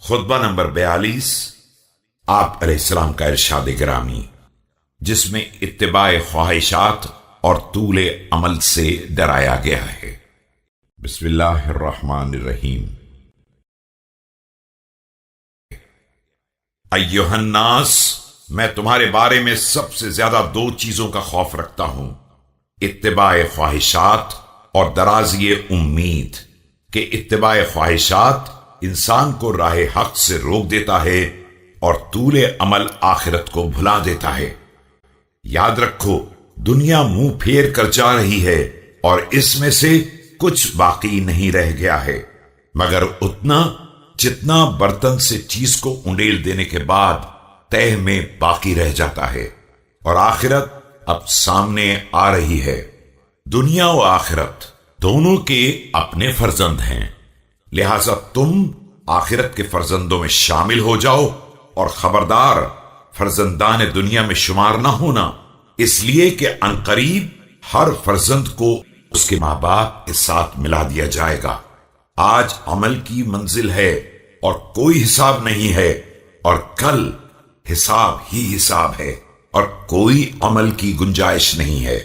خطبہ نمبر 42 آپ علیہ السلام کا ارشاد گرامی، جس میں اتباع خواہشات اور طول عمل سے ڈرایا گیا ہے۔ بسم اللہ الرحمن الرحیم۔ ایھا الناس، میں تمہارے بارے میں سب سے زیادہ دو چیزوں کا خوف رکھتا ہوں، اتباع خواہشات اور درازی امید، کہ اتباع خواہشات انسان کو راہ حق سے روک دیتا ہے اور طول عمل آخرت کو بھلا دیتا ہے۔ یاد رکھو، دنیا منہ پھیر کر جا رہی ہے اور اس میں سے کچھ باقی نہیں رہ گیا ہے مگر اتنا جتنا برتن سے چیز کو انڈیل دینے کے بعد تہہ میں باقی رہ جاتا ہے، اور آخرت اب سامنے آ رہی ہے۔ دنیا و آخرت دونوں کے اپنے فرزند ہیں، لہذا تم آخرت کے فرزندوں میں شامل ہو جاؤ، اور خبردار فرزندان دنیا میں شمار نہ ہونا، اس لیے کہ عنقریب ہر فرزند کو اس کے ماں باپ کے ساتھ ملا دیا جائے گا۔ آج عمل کی منزل ہے اور کوئی حساب نہیں ہے، اور کل حساب ہی حساب ہے اور کوئی عمل کی گنجائش نہیں ہے۔